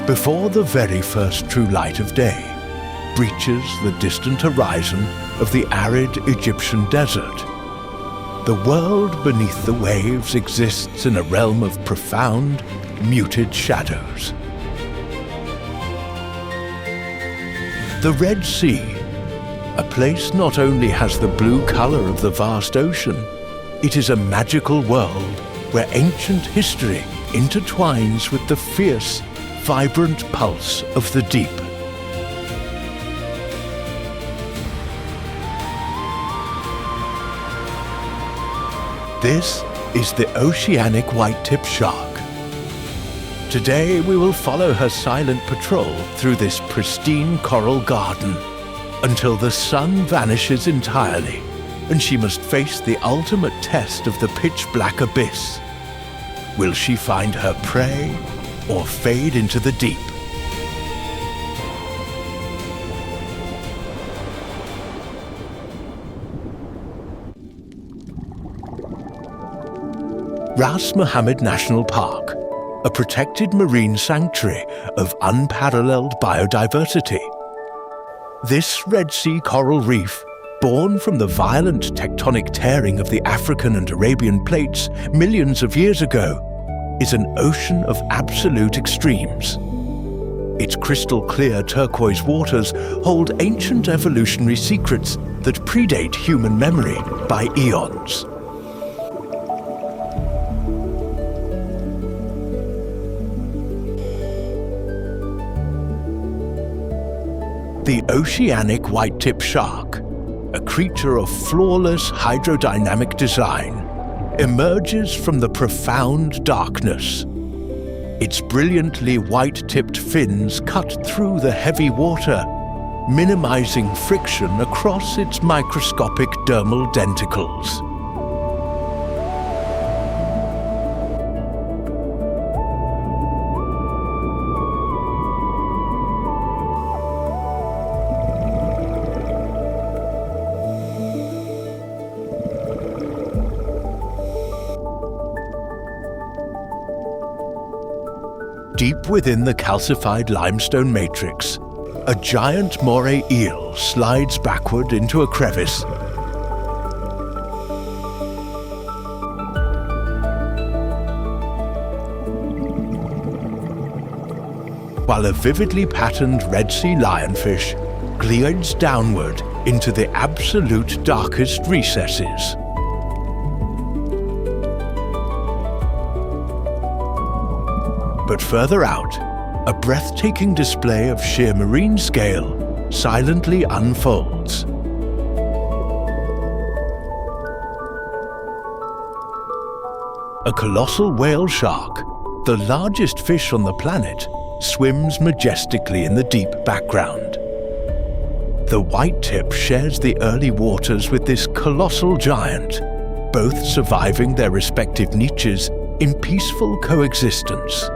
before the very first true light of day breaches the distant horizon of the arid Egyptian desert. The world beneath the waves exists in a realm of profound, muted shadows. The Red Sea, a place not only has the blue color of the vast ocean, it is a magical world where ancient history intertwines with the fierce, vibrant pulse of the deep. This is the Oceanic Whitetip Shark. Today we will follow her silent patrol through this pristine coral garden until the sun vanishes entirely and she must face the ultimate test of the pitch-black abyss. Will she find her prey or fade into the deep? Ras Mohammed National Park, a protected marine sanctuary of unparalleled biodiversity. This Red Sea coral reef, born from the violent tectonic tearing of the African and Arabian plates millions of years ago, is an ocean of absolute extremes. Its crystal-clear turquoise waters hold ancient evolutionary secrets that predate human memory by eons. The Oceanic Whitetip Shark, a creature of flawless hydrodynamic design, emerges from the profound darkness. Its brilliantly white-tipped fins cut through the heavy water, minimizing friction across its microscopic dermal denticles. Deep within the calcified limestone matrix, a giant moray eel slides backward into a crevice. While a vividly patterned Red Sea lionfish glides downward into the absolute darkest recesses. But further out, a breathtaking display of sheer marine scale silently unfolds. A colossal whale shark, the largest fish on the planet, swims majestically in the deep background. The whitetip shares the early waters with this colossal giant, both surviving their respective niches in peaceful coexistence.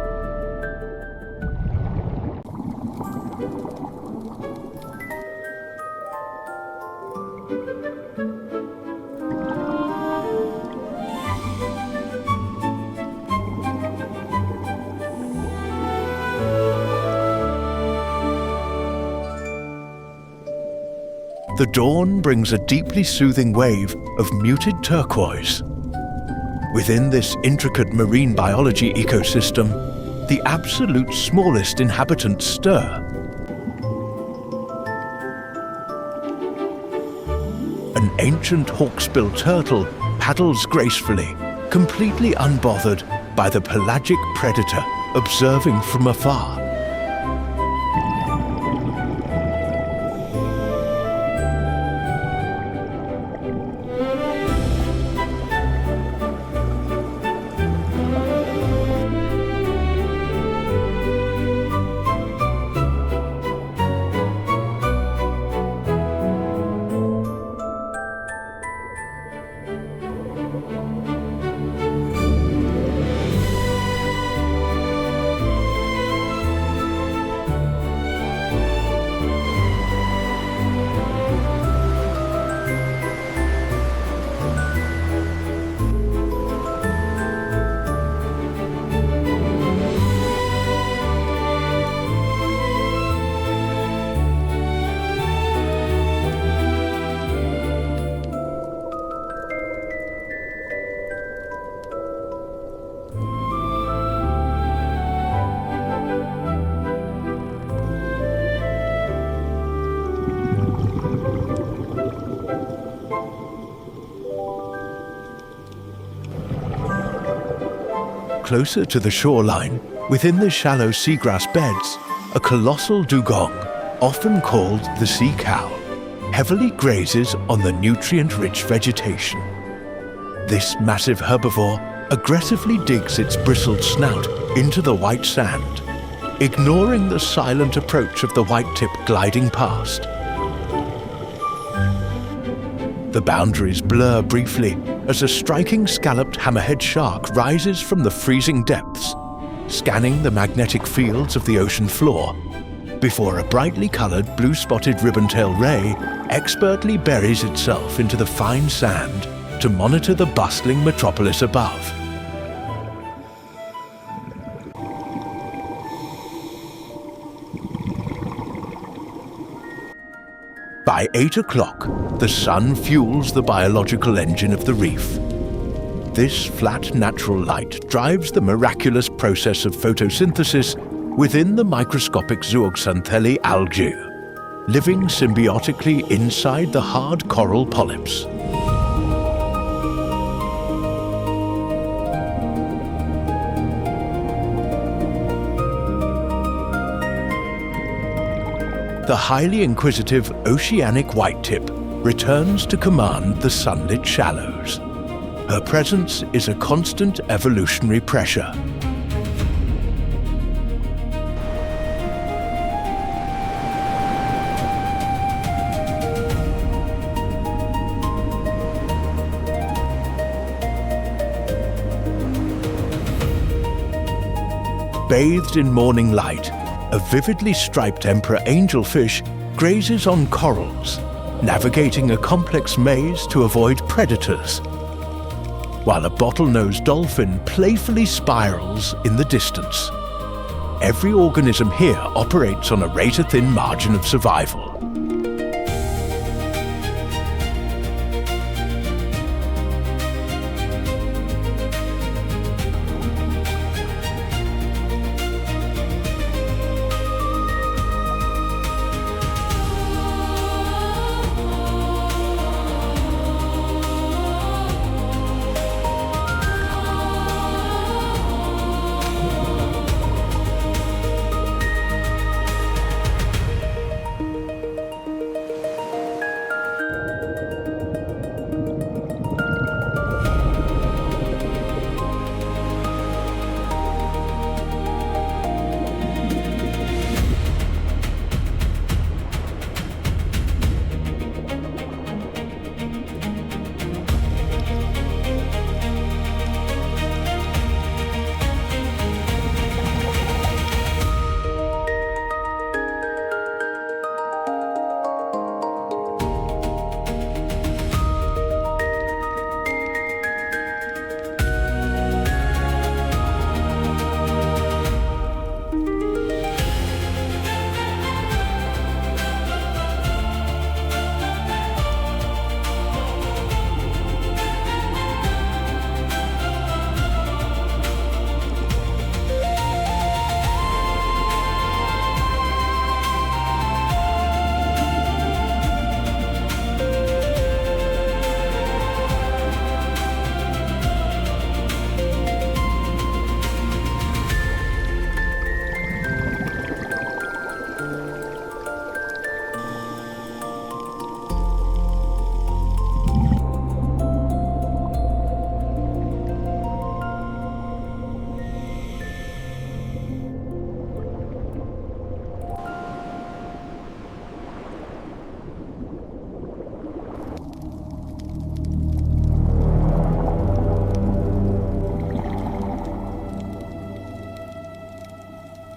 The dawn brings a deeply soothing wave of muted turquoise. Within this intricate marine biology ecosystem, the absolute smallest inhabitants stir. An ancient hawksbill turtle paddles gracefully, completely unbothered by the pelagic predator observing from afar. closer to the shoreline, within the shallow seagrass beds, a colossal dugong, often called the sea cow, heavily grazes on the nutrient-rich vegetation. This massive herbivore aggressively digs its bristled snout into the white sand, ignoring the silent approach of the whitetip gliding past. The boundaries blur briefly as a striking scalloped hammerhead shark rises from the freezing depths, scanning the magnetic fields of the ocean floor, before a brightly coloured blue-spotted ribbon-tail ray expertly buries itself into the fine sand to monitor the bustling metropolis above. By 8 o'clock, the sun fuels the biological engine of the reef. This flat natural light drives the miraculous process of photosynthesis within the microscopic zooxanthellae algae, living symbiotically inside the hard coral polyps. The highly inquisitive Oceanic Whitetip returns to command the sunlit shallows. Her presence is a constant evolutionary pressure. Bathed in morning light, a vividly striped emperor angelfish grazes on corals, navigating a complex maze to avoid predators, while a bottlenose dolphin playfully spirals in the distance. Every organism here operates on a razor-thin margin of survival.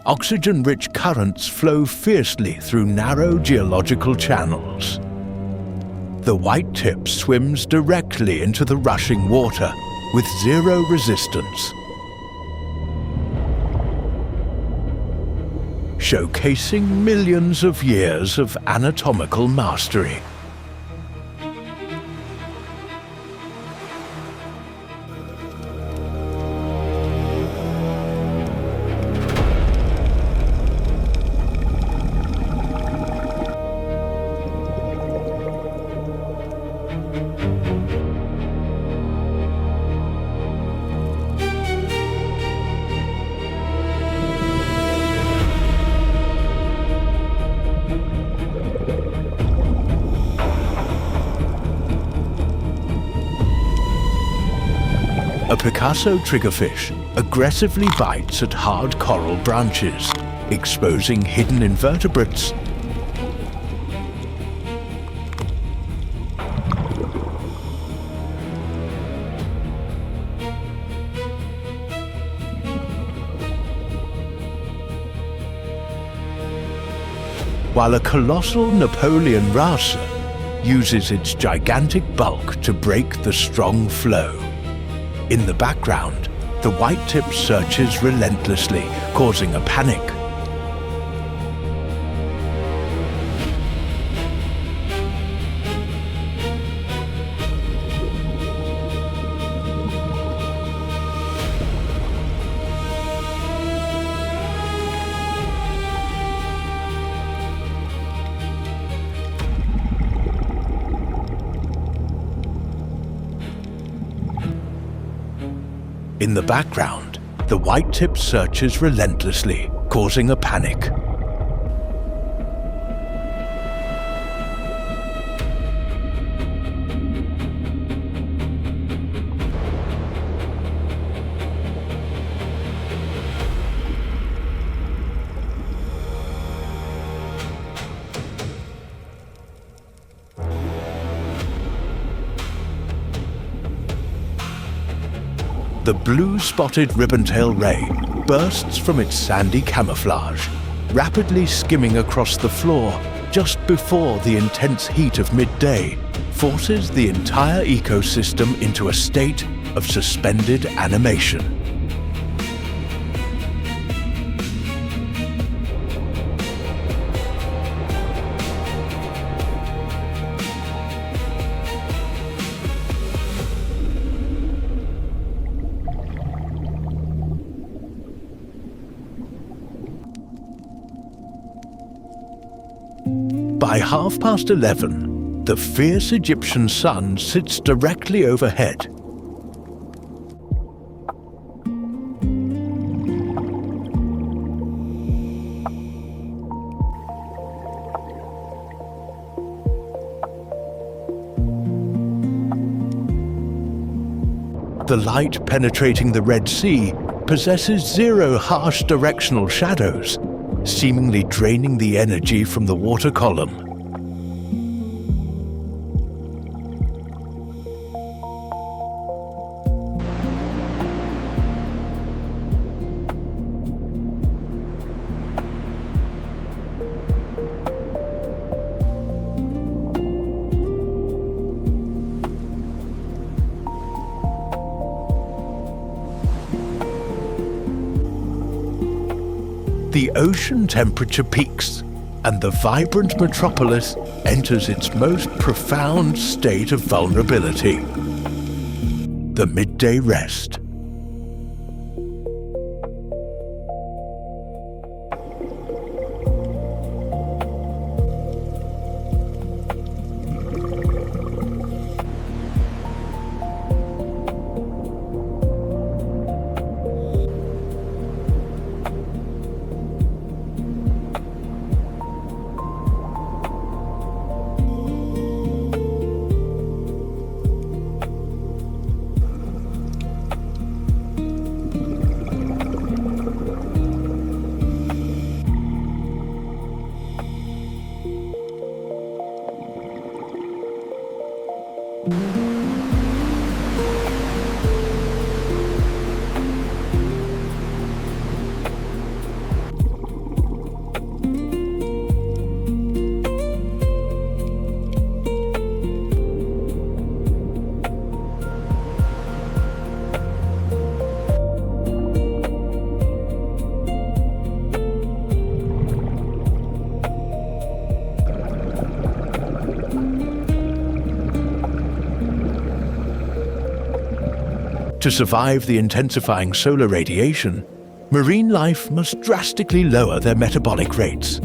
Oxygen-rich currents flow fiercely through narrow geological channels. The whitetip swims directly into the rushing water with zero resistance, showcasing millions of years of anatomical mastery. A Picasso triggerfish aggressively bites at hard coral branches, exposing hidden invertebrates. While a colossal Napoleon wrasse uses its gigantic bulk to break the strong flow. In the background, the whitetip searches relentlessly, causing a panic. In the background, the whitetip searches relentlessly, causing a panic. The blue-spotted ribbon-tail ray bursts from its sandy camouflage, rapidly skimming across the floor just before the intense heat of midday forces the entire ecosystem into a state of suspended animation. By 11:30, the fierce Egyptian sun sits directly overhead. The light penetrating the Red Sea possesses zero harsh directional shadows, seemingly draining the energy from the water column. The ocean temperature peaks, and the vibrant metropolis enters its most profound state of vulnerability: the midday rest. To survive the intensifying solar radiation, marine life must drastically lower their metabolic rates.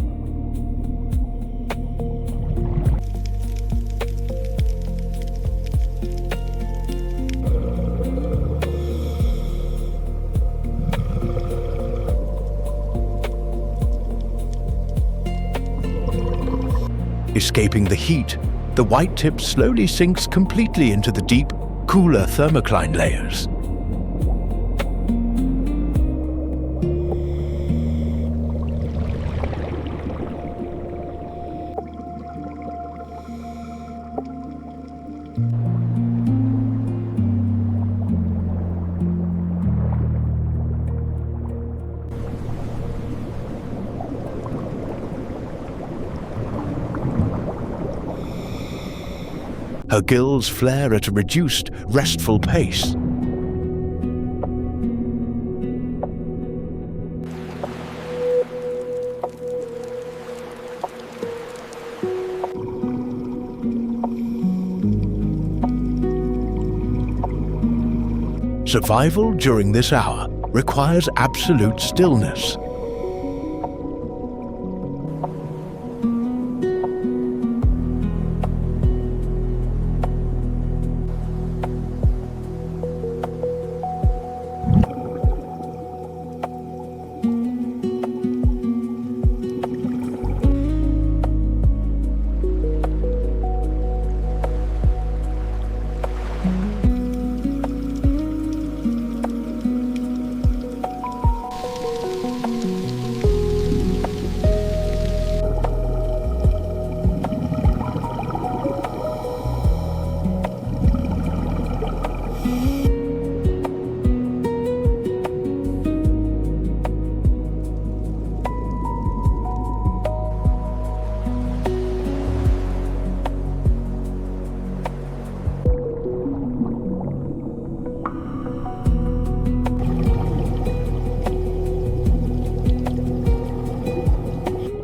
Escaping the heat, the whitetip slowly sinks completely into the deep, cooler thermocline layers. Her gills flare at a reduced, restful pace. Survival during this hour requires absolute stillness.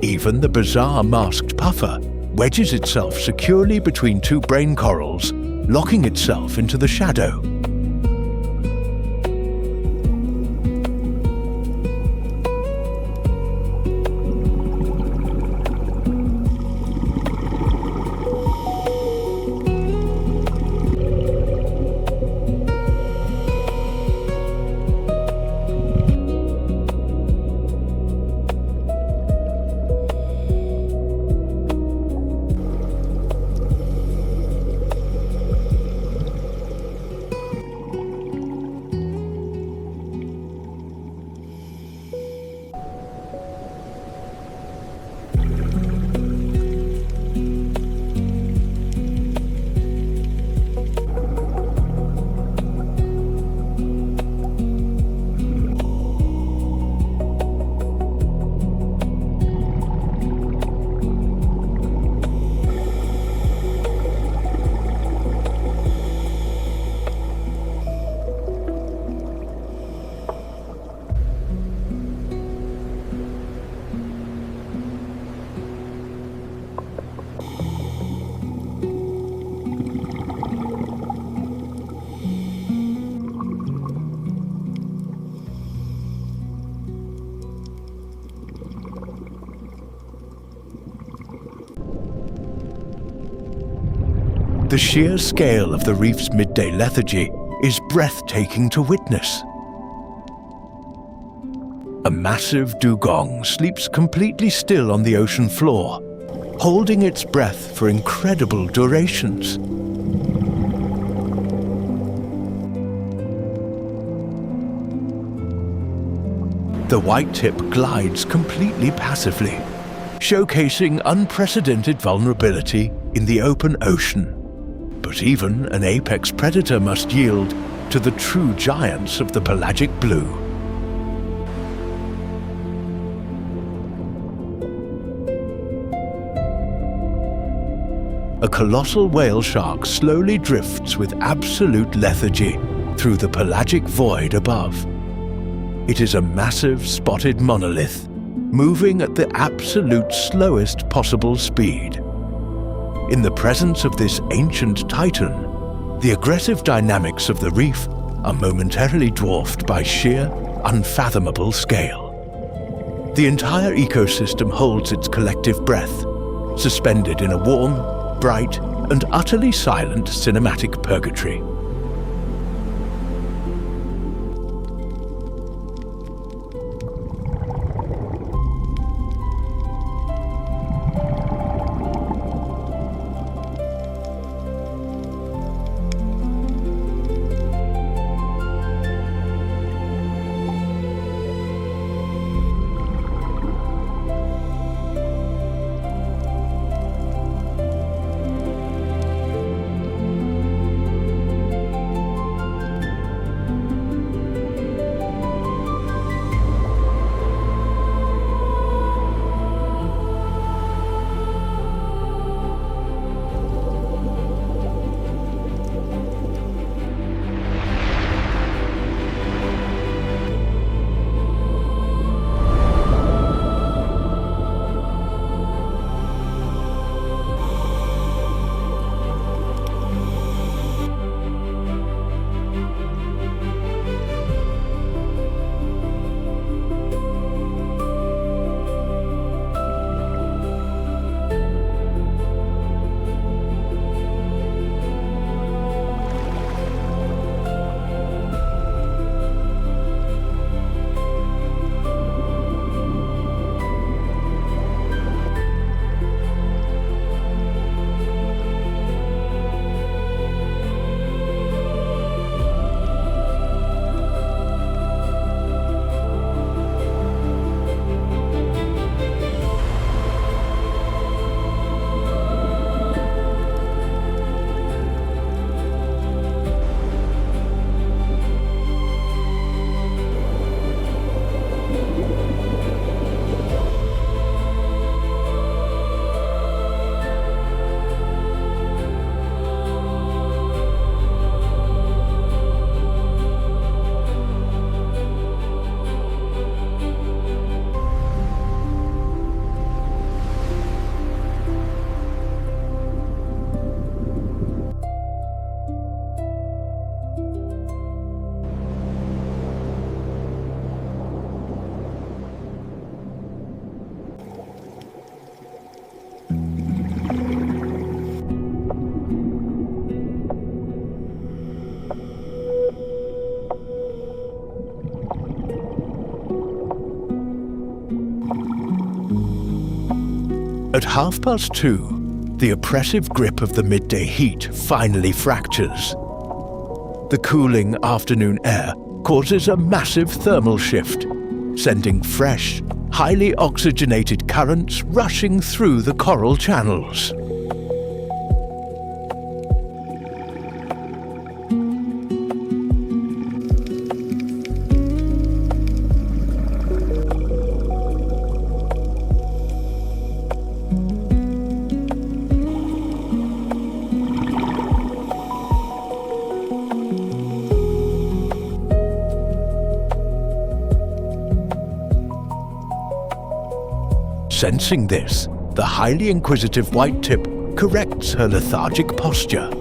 Even the bizarre masked puffer wedges itself securely between two brain corals, locking itself into the shadow. The sheer scale of the reef's midday lethargy is breathtaking to witness. A massive dugong sleeps completely still on the ocean floor, holding its breath for incredible durations. The whitetip glides completely passively, showcasing unprecedented vulnerability in the open ocean. But even an apex predator must yield to the true giants of the pelagic blue. A colossal whale shark slowly drifts with absolute lethargy through the pelagic void above. It is a massive spotted monolith, moving at the absolute slowest possible speed. In the presence of this ancient titan, the aggressive dynamics of the reef are momentarily dwarfed by sheer, unfathomable scale. The entire ecosystem holds its collective breath, suspended in a warm, bright, and utterly silent cinematic purgatory. At 2:30, the oppressive grip of the midday heat finally fractures. The cooling afternoon air causes a massive thermal shift, sending fresh, highly oxygenated currents rushing through the coral channels. Sensing this, the highly inquisitive whitetip corrects her lethargic posture.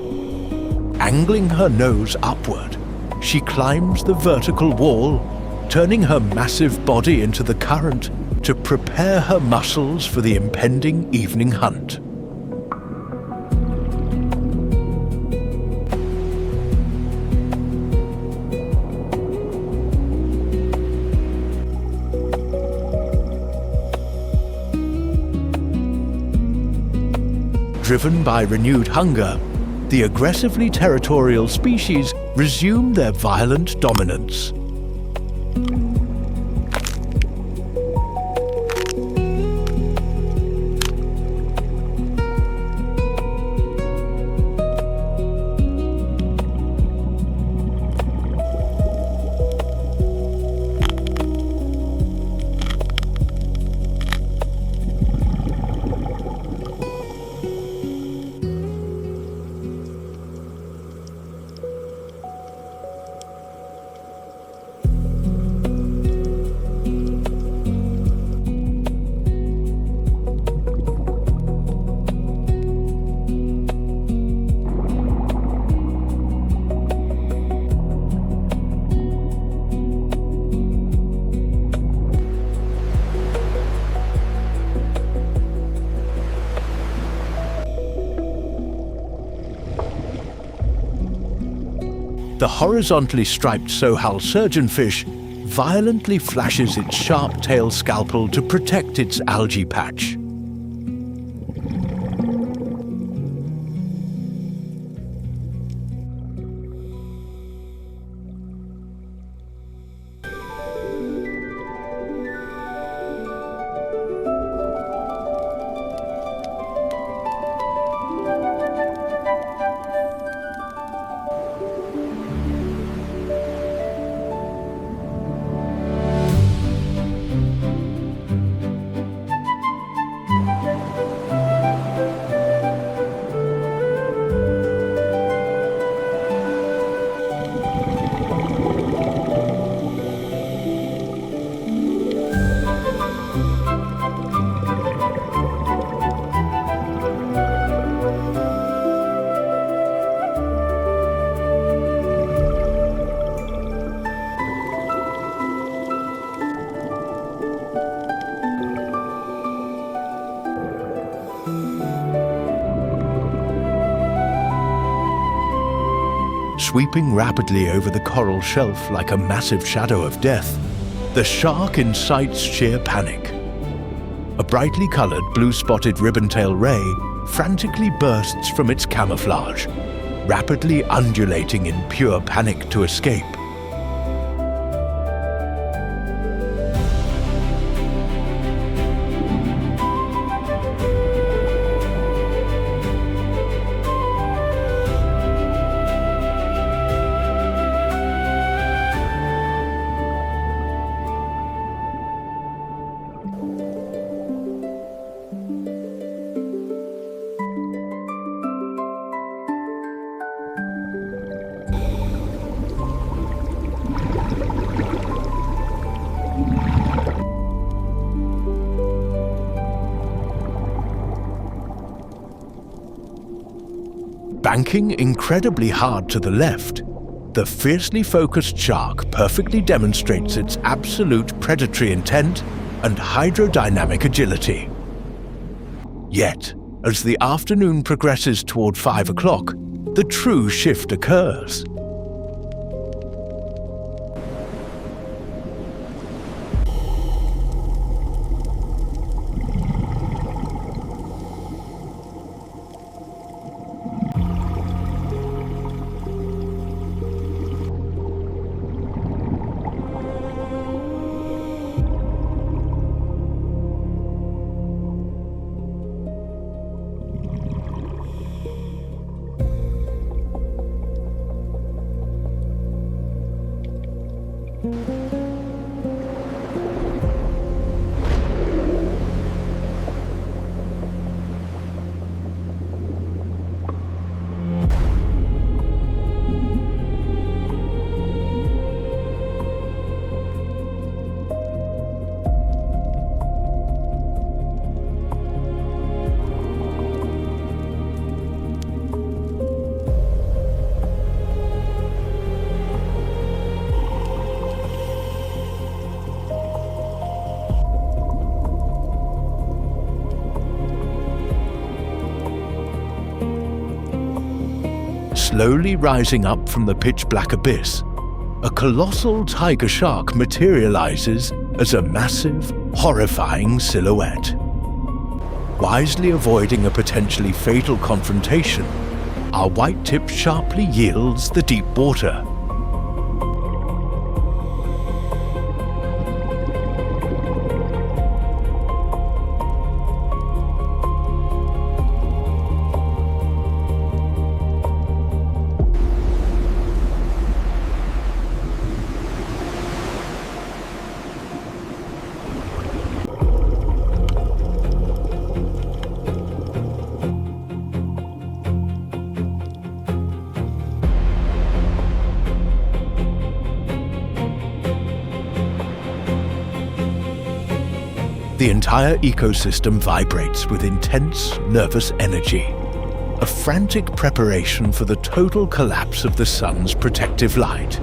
Angling her nose upward, she climbs the vertical wall, turning her massive body into the current to prepare her muscles for the impending evening hunt. Driven by renewed hunger, the aggressively territorial species resume their violent dominance. The horizontally striped Sohal surgeonfish violently flashes its sharp tail scalpel to protect its algae patch. Sweeping rapidly over the coral shelf like a massive shadow of death, the shark incites sheer panic. A brightly colored blue-spotted ribbon-tail ray frantically bursts from its camouflage, rapidly undulating in pure panic to escape. Banking incredibly hard to the left, the fiercely focused shark perfectly demonstrates its absolute predatory intent and hydrodynamic agility. Yet, as the afternoon progresses toward 5 o'clock, the true shift occurs. Slowly rising up from the pitch-black abyss, a colossal tiger shark materializes as a massive, horrifying silhouette. Wisely avoiding a potentially fatal confrontation, our white-tip sharply yields the deep water. The entire ecosystem vibrates with intense, nervous energy, a frantic preparation for the total collapse of the sun's protective light.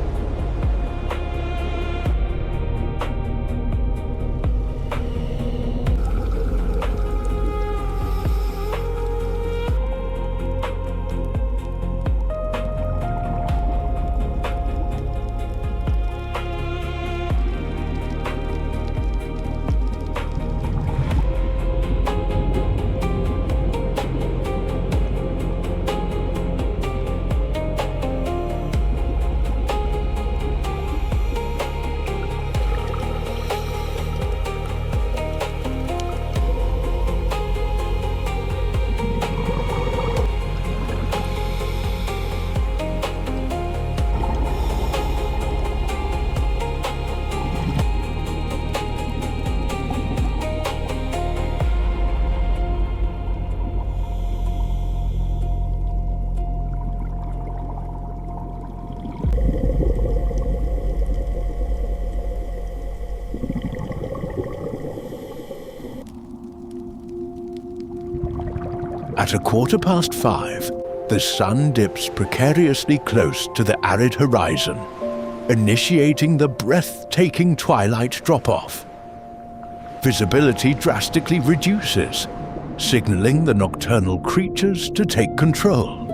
At 5:15, the sun dips precariously close to the arid horizon, initiating the breathtaking twilight drop-off. Visibility drastically reduces, signaling the nocturnal creatures to take control.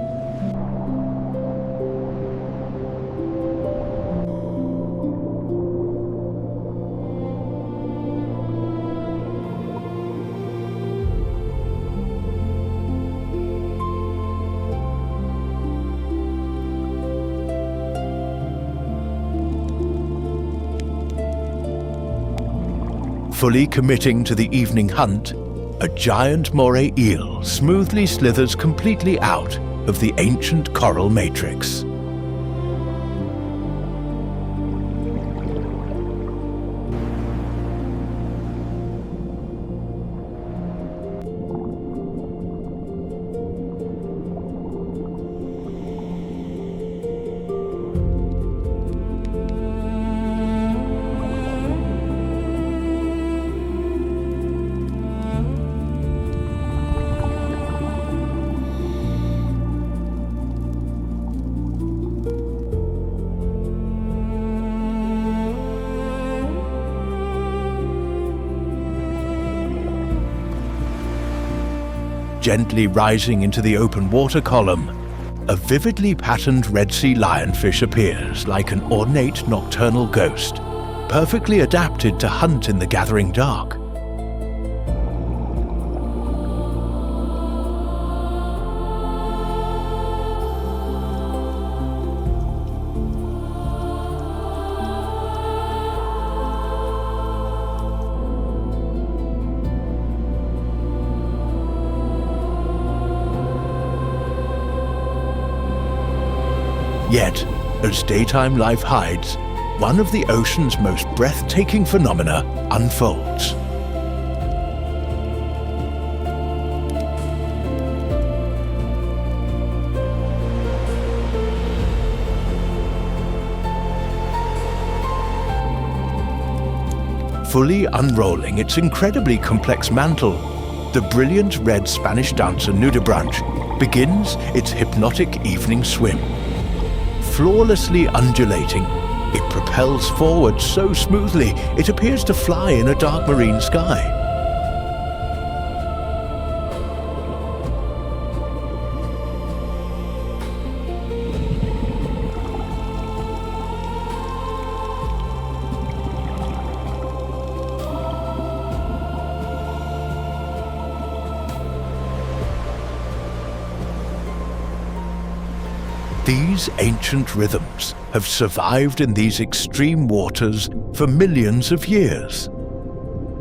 Fully committing to the evening hunt, a giant moray eel smoothly slithers completely out of the ancient coral matrix. Gently rising into the open water column, a vividly patterned Red Sea lionfish appears like an ornate nocturnal ghost, perfectly adapted to hunt in the gathering dark. Yet, as daytime life hides, one of the ocean's most breathtaking phenomena unfolds. Fully unrolling its incredibly complex mantle, the brilliant red Spanish Dancer Nudibranchs begins its hypnotic evening swim. Flawlessly undulating, it propels forward so smoothly it appears to fly in a dark marine sky. These ancient rhythms have survived in these extreme waters for millions of years.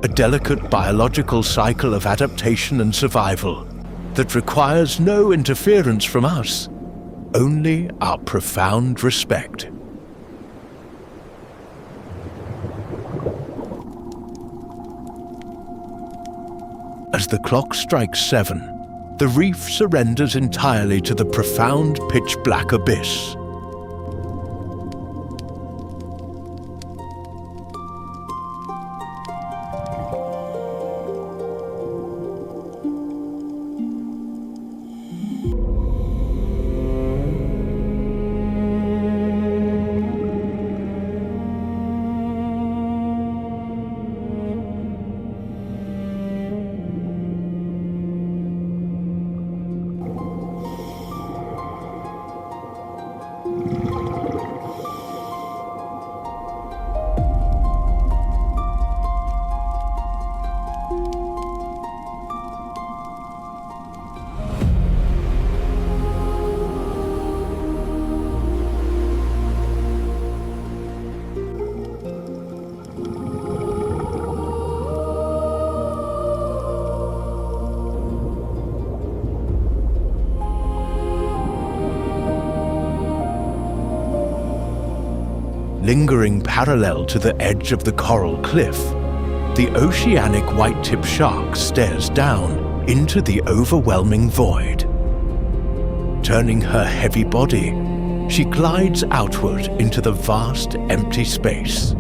A delicate biological cycle of adaptation and survival that requires no interference from us, only our profound respect. As the clock strikes 7, the reef surrenders entirely to the profound pitch-black abyss. Lingering parallel to the edge of the coral cliff, the Oceanic Whitetip Shark stares down into the overwhelming void. Turning her heavy body, she glides outward into the vast, empty space.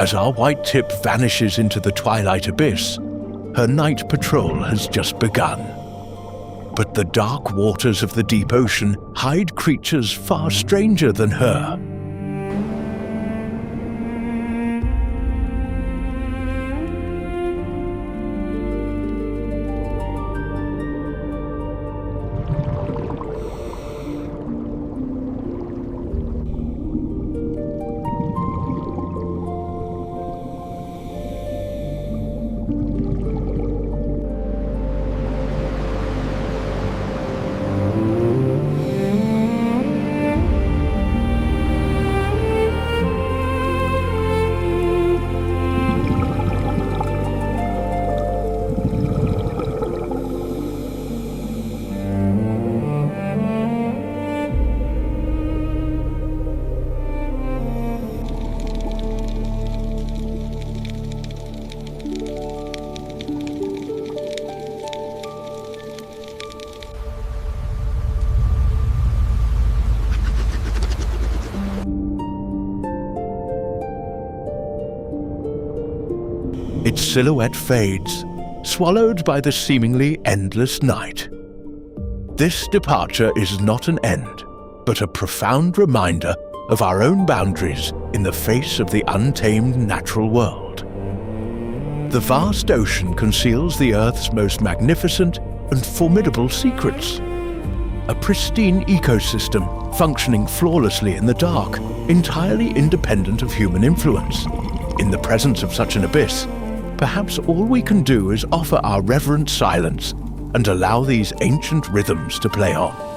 As our white-tip vanishes into the twilight abyss, her night patrol has just begun. But the dark waters of the deep ocean hide creatures far stranger than her. Its silhouette fades, swallowed by the seemingly endless night. This departure is not an end, but a profound reminder of our own boundaries in the face of the untamed natural world. The vast ocean conceals the Earth's most magnificent and formidable secrets. A pristine ecosystem functioning flawlessly in the dark, entirely independent of human influence. In the presence of such an abyss, perhaps all we can do is offer our reverent silence and allow these ancient rhythms to play on.